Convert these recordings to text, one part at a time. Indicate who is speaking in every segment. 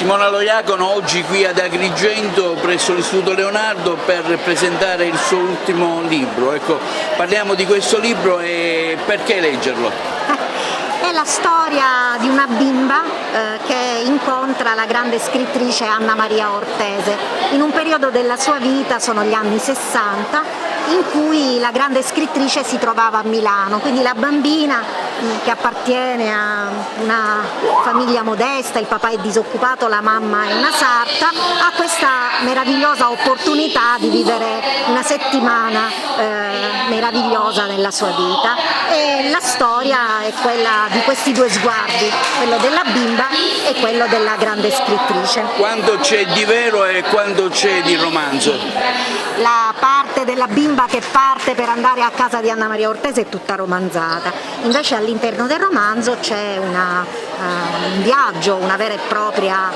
Speaker 1: Simona Lojacono oggi qui ad Agrigento presso l'Istituto Leonardo per presentare il suo ultimo libro. Ecco, parliamo di questo libro e perché leggerlo?
Speaker 2: È la storia di una bimba che incontra la grande scrittrice Anna Maria Ortese in un periodo della sua vita, sono gli anni 60, in cui la grande scrittrice si trovava a Milano, quindi la bambina che appartiene a una famiglia modesta, il papà è disoccupato, la mamma è una sarta, ha questa meravigliosa opportunità di vivere una settimana meravigliosa nella sua vita, e la storia è quella di questi due sguardi, quello della bimba e quello della grande scrittrice.
Speaker 1: Quanto c'è di vero e quanto c'è di romanzo?
Speaker 2: La parte della bimba che parte per andare a casa di Anna Maria Ortese è tutta romanzata, invece all'interno del romanzo c'è un viaggio, una vera e propria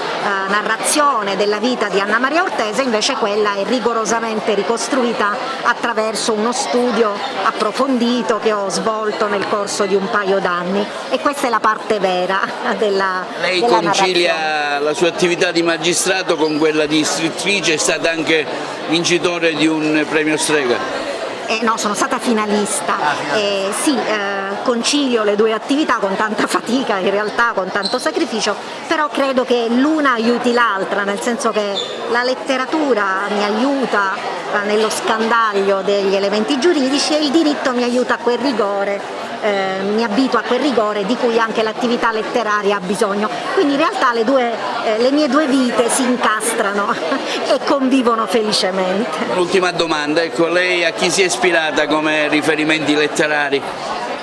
Speaker 2: narrazione della vita di Anna Maria Ortese, invece quella è rigorosamente ricostruita attraverso uno studio approfondito che ho svolto nel corso di un paio d'anni, e questa è la parte vera della
Speaker 1: Lei
Speaker 2: della
Speaker 1: concilia
Speaker 2: narrazione.
Speaker 1: la sua attività di magistrato con quella di scrittrice, è stata anche vincitore di un premio Strega.
Speaker 2: No, sono stata finalista. Sì, concilio le due attività con tanta fatica, in realtà con tanto sacrificio, però credo che l'una aiuti l'altra, nel senso che la letteratura mi aiuta nello scandaglio degli elementi giuridici e il diritto mi aiuta a quel rigore. Mi abitua a quel rigore di cui anche l'attività letteraria ha bisogno, quindi in realtà le mie due vite si incastrano e convivono felicemente.
Speaker 1: L'ultima domanda, ecco, lei a chi si è ispirata come riferimenti letterari?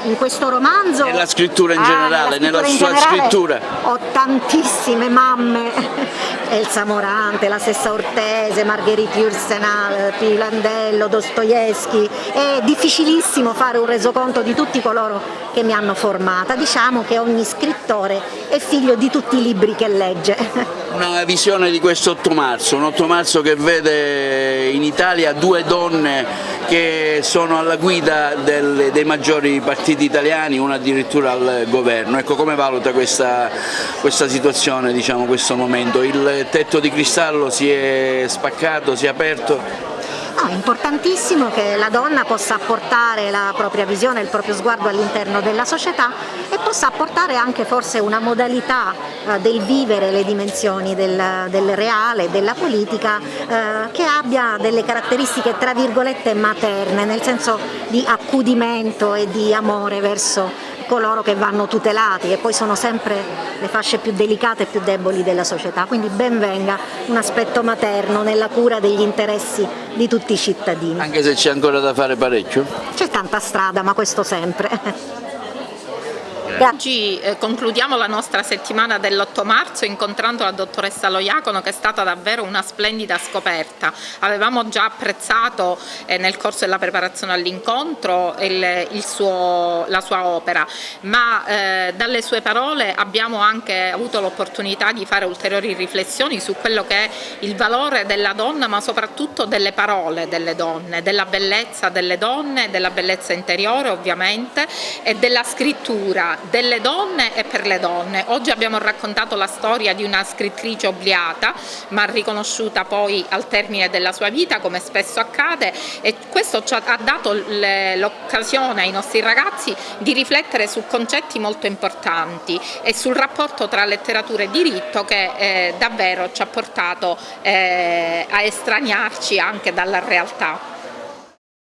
Speaker 2: In questo romanzo?
Speaker 1: Nella scrittura in generale, nella sua scrittura?
Speaker 2: Ho tantissime mamme, Elsa Morante, la stessa Ortese, Marguerite Yourcenar, Pirandello, Dostoevsky. È difficilissimo fare un resoconto di tutti coloro che mi hanno formata. Diciamo che ogni scrittore è figlio di tutti i libri che legge.
Speaker 1: Una visione di questo 8 marzo, un 8 marzo che vede in Italia due donne che sono alla guida dei maggiori partiti italiani, una addirittura al governo. Ecco, come valuta questa situazione, diciamo, questo momento? Il tetto di cristallo si è spaccato, si è aperto?
Speaker 2: No, è importantissimo che la donna possa apportare la propria visione, il proprio sguardo all'interno della società e possa apportare anche forse una modalità del vivere le dimensioni del reale, della politica, che abbia delle caratteristiche tra virgolette materne, nel senso di accudimento e di amore verso coloro che vanno tutelati, e poi sono sempre le fasce più delicate e più deboli della società, quindi ben venga un aspetto materno nella cura degli interessi di tutti i cittadini.
Speaker 1: Anche se c'è ancora da fare parecchio?
Speaker 2: C'è tanta strada, ma questo sempre.
Speaker 3: Oggi concludiamo la nostra settimana dell'8 marzo incontrando la dottoressa Lojacono, che è stata davvero una splendida scoperta. Avevamo già apprezzato nel corso della preparazione all'incontro la sua opera, ma dalle sue parole abbiamo anche avuto l'opportunità di fare ulteriori riflessioni su quello che è il valore della donna, ma soprattutto delle parole delle donne, della bellezza delle donne, della bellezza interiore ovviamente, e della scrittura delle donne e per le donne. Oggi abbiamo raccontato la storia di una scrittrice obliata, ma riconosciuta poi al termine della sua vita, come spesso accade, e questo ci ha dato l'occasione ai nostri ragazzi di riflettere su concetti molto importanti e sul rapporto tra letteratura e diritto, che davvero ci ha portato a estraniarci anche dalla realtà.